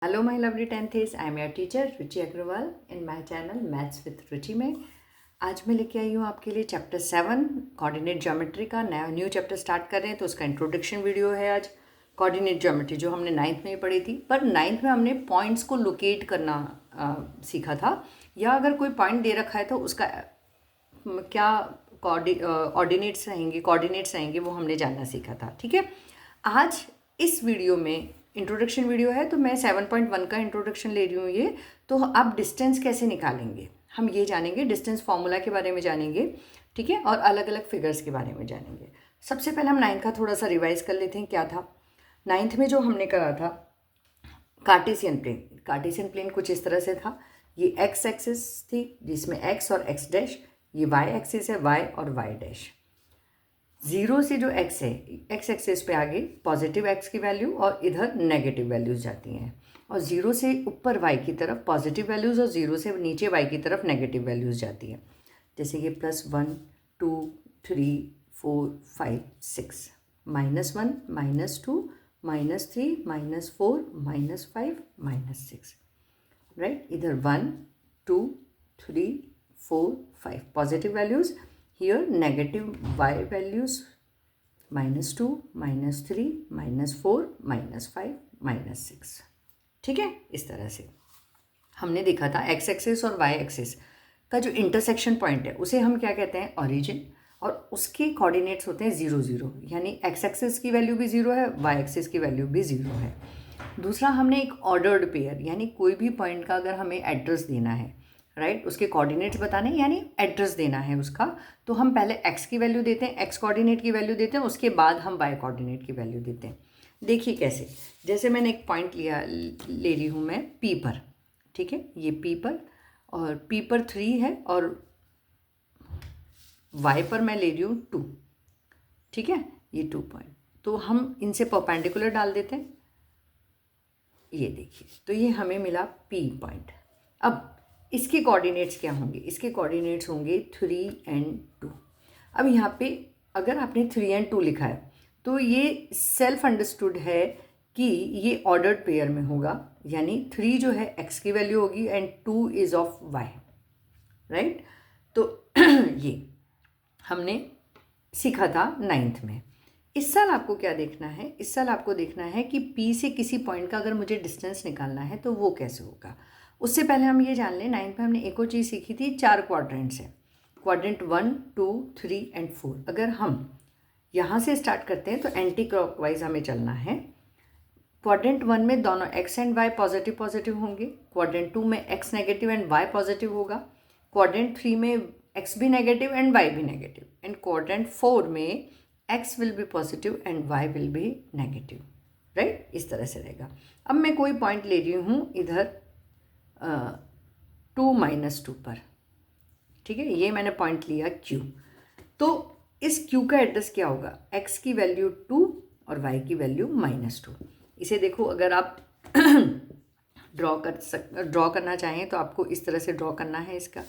Hello my lovely 10th. I am your teacher Ruchi Agarwal in my channel maths with Ruchi में। आज मैं लेके आई हूँ आपके लिए चैप्टर 7 कोऑर्डिनेट ज्योमेट्री का नया न्यू चैप्टर स्टार्ट कर रहे हैं, तो उसका इंट्रोडक्शन वीडियो है आज। कोऑर्डिनेट ज्योमेट्री जो हमने 9th में ही पढ़ी थी, पर 9th में हमने पॉइंट्स को लोकेट करना सीखा था, या अगर कोई पॉइंट दे रखा है तो उसका क्या कोऑर्डिनेट्स रहेंगे वो हमने जानना सीखा था। ठीक है, आज इस वीडियो में इंट्रोडक्शन वीडियो है, तो मैं 7.1 का इंट्रोडक्शन ले रही हूँ ये। तो आप डिस्टेंस कैसे निकालेंगे हम ये जानेंगे, डिस्टेंस फॉर्मूला के बारे में जानेंगे, ठीक है, और अलग अलग फिगर्स के बारे में जानेंगे। सबसे पहले हम 9th का थोड़ा सा रिवाइज कर लेते हैं। क्या था 9th में जो हमने करा था, कार्टेशियन प्लेन कुछ इस तरह से था। ये एक्स एक्सिस थी जिसमें एक्स और एक्स डैश, ये वाई एक्सिस है वाई और वाई डैश। जीरो से जो एक्स है, एक्स एक्सिस पे आगे पॉजिटिव एक्स की वैल्यू और इधर नेगेटिव वैल्यूज़ जाती हैं, और ज़ीरो से ऊपर वाई की तरफ पॉजिटिव वैल्यूज़ और ज़ीरो से नीचे वाई की तरफ नेगेटिव वैल्यूज़ जाती हैं। जैसे कि +1 2 3 4 5 6, -1 -2 -3 -4 -5 -6, राइट। इधर 1 2 3 4 5 positive values, here negative y values -2 -3 -4 -5 -6। ठीक है, इस तरह से हमने देखा था एक्स एक्सिस और वाई एक्सिस का जो इंटरसेक्शन पॉइंट है उसे हम क्या कहते हैं, ओरिजिन, और उसके कोऑर्डिनेट्स होते हैं 0 0, यानी एक्स एक्सिस की वैल्यू भी 0 है, वाई एक्सिस की वैल्यू भी 0 है। दूसरा, हमने एक ऑर्डर्ड पेयर, यानी कोई भी पॉइंट का अगर हमें एड्रेस देना है, राइट, उसके कोऑर्डिनेट्स बताने यानी एड्रेस देना है उसका, तो हम पहले एक्स की वैल्यू देते हैं, एक्स कोऑर्डिनेट की वैल्यू देते हैं, उसके बाद हम वाई कोऑर्डिनेट की वैल्यू देते हैं। देखिए कैसे, जैसे मैंने एक पॉइंट ले रही हूँ मैं पी पर, ठीक है, ये पी पर, और पी पर 3 है, और वाई पर मैं ले रही हूँ 2, ठीक है, ये 2 पॉइंट, तो हम इनसे परपेंडिकुलर डाल देते हैं। ये देखिए, तो ये हमें मिला पी पॉइंट। अब इसके कोऑर्डिनेट्स क्या होंगे, इसके कोऑर्डिनेट्स होंगे 3 and 2। अब यहाँ पे अगर आपने 3 and 2 लिखा है तो ये सेल्फ अंडरस्टूड है कि ये ऑर्डर्ड पेयर में होगा, यानी 3 जो है एक्स की वैल्यू होगी and 2 is of Y, right. तो ये हमने सीखा था 9th में। इस साल आपको क्या देखना है, इस साल आपको देखना है कि P से किसी पॉइंट का अगर मुझे डिस्टेंस निकालना है तो वो कैसे होगा। उससे पहले हम ये जान लें, 9th में हमने एक और चीज़ सीखी थी, 4 क्वाड्रेंट्स हैं, क्वाड्रेंट 1 2 3 and 4। अगर हम यहाँ से स्टार्ट करते हैं तो एंटी क्लॉकवाइज हमें चलना है। क्वाड्रेंट 1 में दोनों x and y positive positive होंगे, क्वाड्रेंट 2 में x negative and y positive होगा, क्वाड्रेंट 3 में x भी नेगेटिव एंड y भी नेगेटिव, एंड क्वाड्रेंट 4 में x will be positive and y will be negative, right. इस तरह से रहेगा। अब मैं कोई पॉइंट ले रही हूँ इधर 2 -2 पर, ठीक है, ये मैंने पॉइंट लिया Q। तो इस Q का एड्रेस क्या होगा, x की वैल्यू 2 और y की वैल्यू -2। इसे देखो, अगर आप ड्रॉ करना चाहें तो आपको इस तरह से ड्रॉ करना है इसका,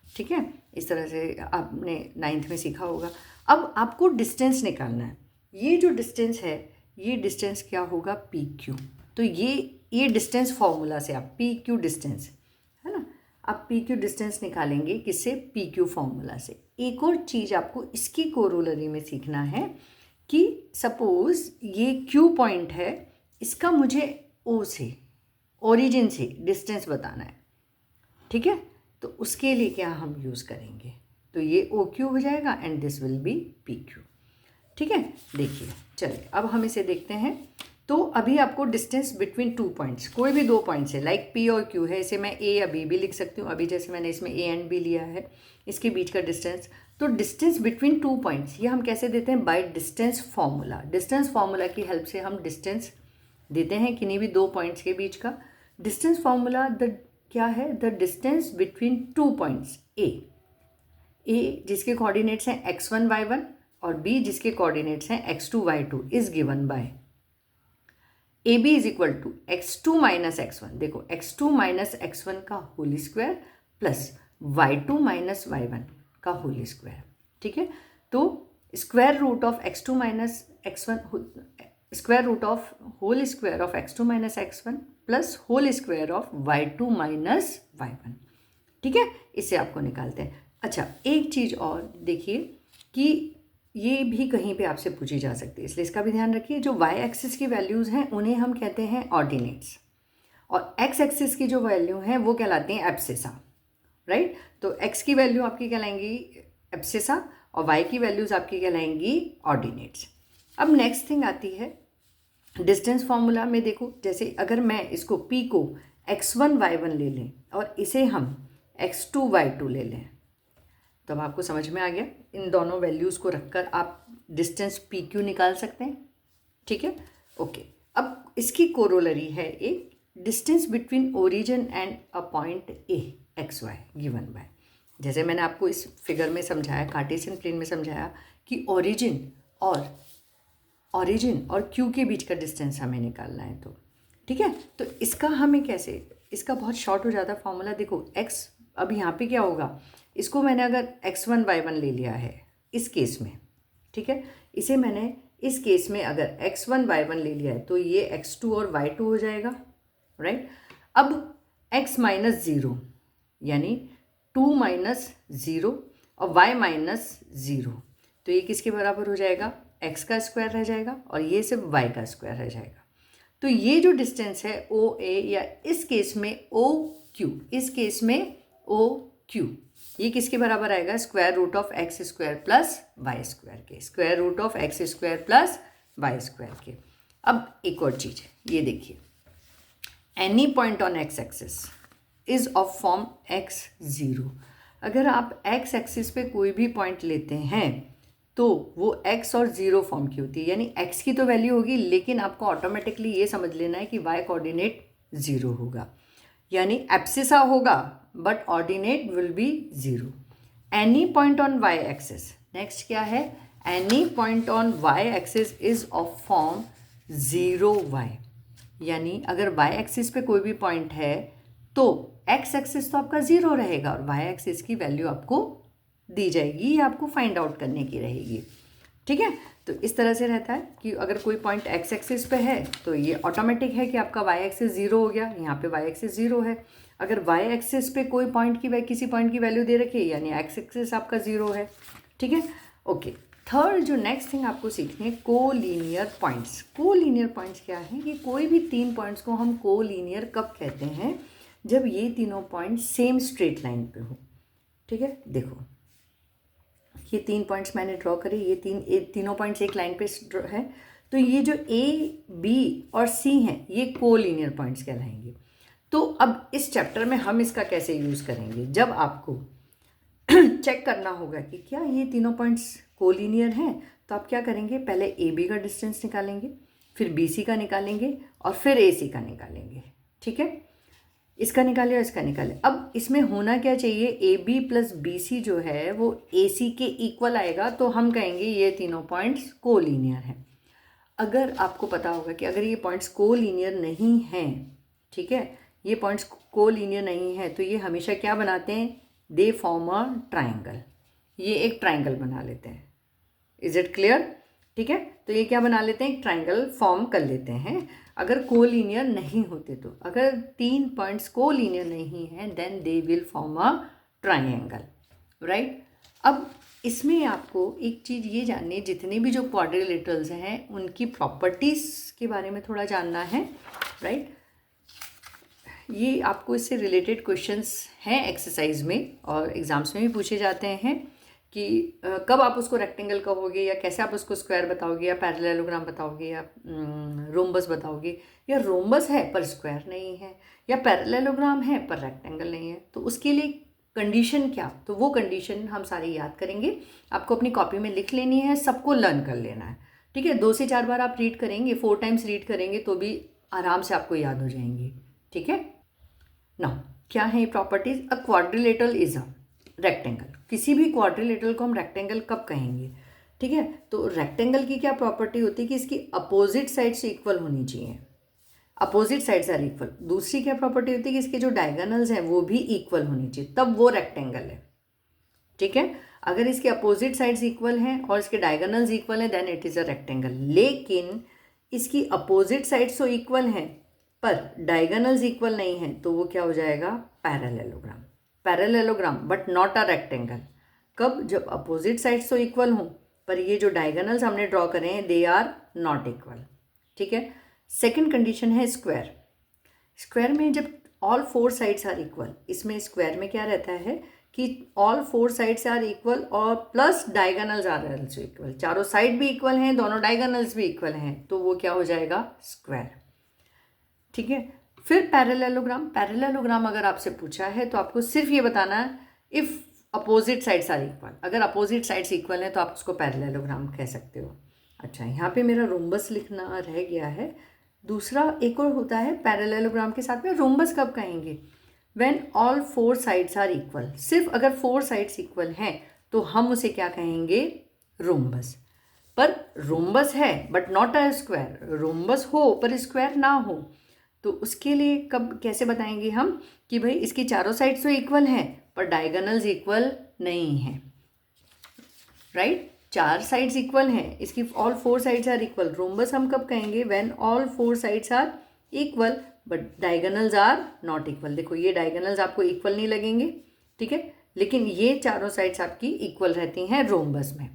ठीक है, इस तरह से आपने 9th में सीखा होगा। अब आपको डिस्टेंस निकालना है, ये जो डिस्टेंस है ये डिस्टेंस क्या होगा, पी क्यू। तो ये डिस्टेंस फॉर्मूला से आप पी क्यू डिस्टेंस, है ना, आप पी क्यू डिस्टेंस निकालेंगे किससे, पी क्यू फॉर्मूला से। एक और चीज़ आपको इसकी कोरोलरी में सीखना है कि सपोज़ ये क्यू पॉइंट है, इसका मुझे ओ से, ओरिजिन से डिस्टेंस बताना है, ठीक है, तो उसके लिए क्या हम यूज़ करेंगे, तो ये ओ क्यू हो जाएगा and this will be P Q, ठीक है। देखिए, चलिए अब हम इसे देखते हैं। तो अभी आपको डिस्टेंस बिटवीन 2 पॉइंट्स, कोई भी 2 पॉइंट्स है, लाइक पी और क्यू है, इसे मैं ए या बी भी लिख सकती हूँ, अभी जैसे मैंने इसमें ए एंड बी लिया है, इसके बीच का डिस्टेंस। तो डिस्टेंस बिटवीन 2 पॉइंट्स ये हम कैसे देते हैं, by distance formula. Distance formula की हेल्प से हम डिस्टेंस देते हैं किन्हीं भी 2 पॉइंट्स के बीच का। डिस्टेंस फॉर्मूला क्या है, the distance between 2 points A जिसके कोऑर्डिनेट्स हैं x1 y1 और b जिसके कोऑर्डिनेट्स हैं x2 y2 is given by A B is equal to x2 minus x1, देखो x2 माइनस x1 का whole square plus y2 minus y1 का whole square, ठीक है। तो square root of x2 minus x1 square root of whole square of x2 minus x1 plus whole square of y2 minus y1। ठीक है, इससे आपको निकालते हैं। अच्छा, एक चीज़ और देखिए कि ये भी कहीं पे आपसे पूछी जा सकती है, इसलिए इसका भी ध्यान रखिए। जो y एक्सिस की वैल्यूज़ हैं उन्हें हम कहते हैं ऑर्डिनेट्स, और x एक्सिस की जो वैल्यू हैं वो कहलाती हैं एब्सिसा, राइट। तो x की वैल्यू आपकी कहलाएंगी एब्सिसा और y की वैल्यूज़ आपकी कहलाएंगी ऑर्डिनेट्स। अब नेक्स्ट थिंग आती है डिस्टेंस फार्मूला में। देखो, जैसे अगर मैं इसको p को x1 y1 ले लें और इसे हम x2 y2 ले लें, तो अब आपको समझ में आ गया, इन दोनों वैल्यूज़ को रखकर आप डिस्टेंस पी क्यू निकाल सकते हैं। ठीक है, ओके। अब इसकी कोरोलरी है एक distance between origin and a point A X Y given by, जैसे मैंने आपको इस फिगर में समझाया, कार्टेशियन प्लेन में समझाया कि ओरिजिन और क्यू के बीच का डिस्टेंस हमें निकालना है। तो ठीक है, तो इसका हमें कैसे, इसका बहुत शॉर्ट हो जाता है फॉर्मूला। देखो एक्स, अब यहाँ पे क्या होगा, इसको मैंने अगर x1 y1 ले लिया है इस केस में, ठीक है, इसे मैंने इस केस में अगर x1 y1 ले लिया है तो ये x2 और y2 हो जाएगा, राइट। अब x माइनस ज़ीरो यानी 2 माइनस ज़ीरो और y माइनस ज़ीरो, तो ये किसके बराबर हो जाएगा, x का स्क्वायर रह जाएगा और ये सिर्फ y का स्क्वायर रह जाएगा। तो ये जो डिस्टेंस है ओ ए, या इस केस में ओ क्यू, इस केस में ओ क्यू, ये किसके बराबर आएगा, square root of X square plus Y square के, square root of X square plus Y square के। अब एक और चीज़, ये देखिए, any point on X axis is of form X zero. अगर आप एक्स एक्सिस पे कोई भी पॉइंट लेते हैं तो वो x और ज़ीरो फॉर्म की होती है, यानी x की तो वैल्यू होगी, लेकिन आपको ऑटोमेटिकली ये समझ लेना है कि y कोऑर्डिनेट ज़ीरो होगा, यानी एब्सिसा होगा but ordinate will be zero. Any point on y axis, next क्या है, any point on y axis is of form zero y, यानी अगर y एक्सिस पे कोई भी पॉइंट है तो x एक्सिस तो आपका ज़ीरो रहेगा और y एक्सिस की वैल्यू आपको दी जाएगी, ये आपको फाइंड आउट करने की रहेगी। ठीक है, तो इस तरह से रहता है कि अगर कोई पॉइंट x एक्सिस पे है तो ये ऑटोमेटिक है कि आपका y एक्सिस ज़ीरो हो गया, यहाँ पे y एक्सिस ज़ीरो है। अगर y एक्सिस पे कोई पॉइंट की किसी पॉइंट की वैल्यू दे रखी है यानी x एक्सिस आपका ज़ीरो है। ठीक है, ओके। थर्ड जो नेक्स्ट थिंग आपको सीखनी है, कोलीनियर पॉइंट्स। कोलीनियर पॉइंट्स क्या है, कि कोई भी तीन पॉइंट्स को हम कोलीनियर कब कहते हैं, जब ये तीनों पॉइंट सेम स्ट्रेट लाइन पे हो। ठीक है, देखो ये तीन पॉइंट्स मैंने ड्रॉ करे, ये तीनों पॉइंट्स एक लाइन पे है, तो ये जो ए बी और सी हैं ये कोलीनियर पॉइंट्स कहलाएंगे। तो अब इस चैप्टर में हम इसका कैसे यूज़ करेंगे, जब आपको चेक करना होगा कि क्या ये तीनों पॉइंट्स कोलीनियर हैं, तो आप क्या करेंगे, पहले ए बी का डिस्टेंस निकालेंगे, फिर बी सी का निकालेंगे और फिर ए सी का निकालेंगे। ठीक है, इसका निकाले और इसका निकाले। अब इसमें होना क्या चाहिए, A B plus B C जो है वो ए सी के इक्वल आएगा, तो हम कहेंगे ये तीनों पॉइंट्स कोलीनियर हैं। अगर आपको पता होगा कि अगर ये पॉइंट्स कोलीनियर नहीं हैं, ठीक है, ये पॉइंट्स कोलीनियर नहीं हैं, तो ये हमेशा क्या बनाते हैं, दे फॉर्म अ ट्राइंगल, ये एक ट्राइंगल बना लेते हैं। Is it clear? ठीक है, तो ये क्या बना लेते हैं, एक ट्राइंगल फॉर्म कर लेते हैं अगर कोलीनियर नहीं होते तो। अगर तीन पॉइंट्स कोलीनियर नहीं हैं then they will form a triangle, right. अब इसमें आपको एक चीज़ ये जाननी है, जितने भी जो क्वाड्रिलेटरल्स हैं उनकी प्रॉपर्टीज़ के बारे में थोड़ा जानना है, राइट। ये आपको इससे रिलेटेड क्वेश्चंस हैं एक्सरसाइज में और एग्ज़ाम्स में भी पूछे जाते हैं कि कब आप उसको रेक्टेंगल कहोगे, या कैसे आप उसको स्क्वायर बताओगे, या पैरेललोग्राम बताओगे, या रोम्बस बताओगे, या रोम्बस है पर स्क्वायर नहीं है, या पैरेललोग्राम है पर रेक्टेंगल नहीं है। तो उसके लिए कंडीशन क्या, तो वो कंडीशन हम सारी याद करेंगे, आपको अपनी कॉपी में लिख लेनी है, सबको लर्न कर लेना है। ठीक है, 2 से 4 बार आप रीड करेंगे, 4 टाइम्स रीड करेंगे तो भी आराम से आपको याद हो जाएंगी। ठीक है, नाउ क्या है properties, a quadrilateral is a rectangle. किसी भी क्वाड्रिलेटरल को हम रेक्टेंगल कब कहेंगे, ठीक है, तो रेक्टेंगल की क्या प्रॉपर्टी होती है कि इसकी अपोजिट साइड से इक्वल होनी चाहिए, अपोजिट साइड्स आर इक्वल। दूसरी क्या प्रॉपर्टी होती है कि इसके जो डायगोनल्स हैं वो भी इक्वल होनी चाहिए, तब वो रेक्टेंगल है। ठीक है, अगर इसके अपोजिट साइड्स इक्वल हैं और इसके डायगोनल्स इक्वल हैं then it is a rectangle. लेकिन इसकी अपोजिट साइड्स तो इक्वल हैं पर डायगोनल्स इक्वल नहीं हैं, तो वो क्या हो जाएगा, parallelogram. Parallelogram but not a rectangle. कब, जब अपोजिट साइड्स तो इक्वल हों पर ये जो डायगोनल्स हमने ड्रॉ करे हैं दे आर नॉट इक्वल। ठीक है। सेकंड कंडीशन है स्क्वायर। स्क्वायर में जब all four sides are equal, इसमें स्क्वायर में क्या रहता है कि all four sides are equal और plus diagonals are also equal, चारों साइड भी इक्वल हैं, दोनों डायगोनल्स भी इक्वल हैं, तो वो क्या हो जाएगा, स्क्वायर। ठीक है। फिर पैरेललोग्राम। पैरेललोग्राम अगर आपसे पूछा है तो आपको सिर्फ ये बताना है if opposite sides are equal. अगर अपोजिट साइड्स इक्वल हैं तो आप उसको पैरेललोग्राम कह सकते हो। अच्छा, यहाँ पे मेरा रोम्बस लिखना रह गया है। दूसरा एक और होता है पैरेललोग्राम के साथ में रोम्बस कब कहेंगे, when all four sides are equal. सिर्फ अगर फोर साइड्स इक्वल हैं तो हम उसे क्या कहेंगे, रोम्बस। पर रोम्बस है but not a square, rhombus हो पर स्क्वायर ना हो, तो उसके लिए कब कैसे बताएंगे हम कि भाई इसकी चारों साइड्स तो इक्वल हैं पर डायगोनल्स इक्वल नहीं हैं। राइट, चार साइड्स इक्वल हैं, इसकी all four sides are equal. Rhombus हम कब कहेंगे, when all four sides are equal but diagonals are not equal. देखो ये डायगोनल्स आपको इक्वल नहीं लगेंगे, ठीक है, लेकिन ये चारों साइड्स आपकी इक्वल रहती हैं रोम्बस में।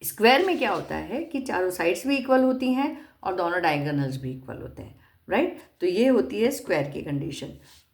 स्क्वायर में क्या होता है कि चारों साइड्स भी इक्वल होती हैं और दोनों डायगोनल्स भी इक्वल होते हैं। राइट, तो ये होती है स्क्वायर की कंडीशन।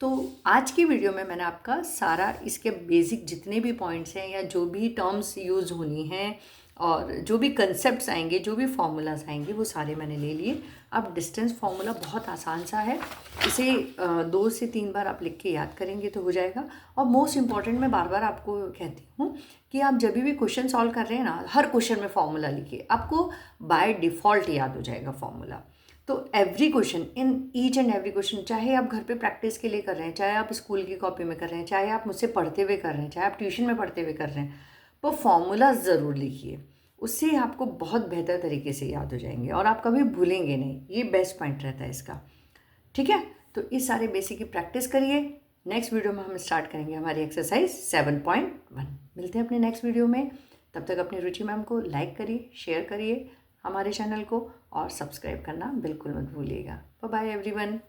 तो आज की वीडियो में मैंने आपका सारा इसके बेसिक जितने भी पॉइंट्स हैं या जो भी टर्म्स यूज़ होनी हैं और जो भी कंसेप्ट्स आएंगे, जो भी फार्मूलाज आएंगे, वो सारे मैंने ले लिए। अब डिस्टेंस फार्मूला बहुत आसान सा है, इसे 2 से 3 बार आप लिख के याद करेंगे तो हो जाएगा। और मोस्ट इम्पॉर्टेंट मैं बार बार आपको कहती हूँ कि आप जब भी क्वेश्चन सॉल्व कर रहे हैं ना, हर क्वेश्चन में फार्मूला लिखिए, आपको बाय डिफ़ॉल्ट याद हो जाएगा फार्मूला। तो every question, in each and every question, चाहे आप घर पे प्रैक्टिस के लिए कर रहे हैं, चाहे आप स्कूल की कॉपी में कर रहे हैं, चाहे आप मुझसे पढ़ते हुए कर रहे हैं, चाहे आप ट्यूशन में पढ़ते हुए कर रहे हैं, पर फॉर्मूला ज़रूर लिखिए, उससे आपको बहुत बेहतर तरीके से याद हो जाएंगे और आप कभी भूलेंगे नहीं। ये बेस्ट पॉइंट रहता है इसका। ठीक है, तो इस सारे बेसिक की प्रैक्टिस करिए। नेक्स्ट वीडियो में हम स्टार्ट करेंगे हमारी एक्सरसाइज 7.1। मिलते हैं अपने नेक्स्ट वीडियो में। तब तक अपनी रुचि मैम को लाइक करिए, शेयर करिए हमारे चैनल को और सब्सक्राइब करना बिल्कुल मत भूलिएगा। Bye bye everyone.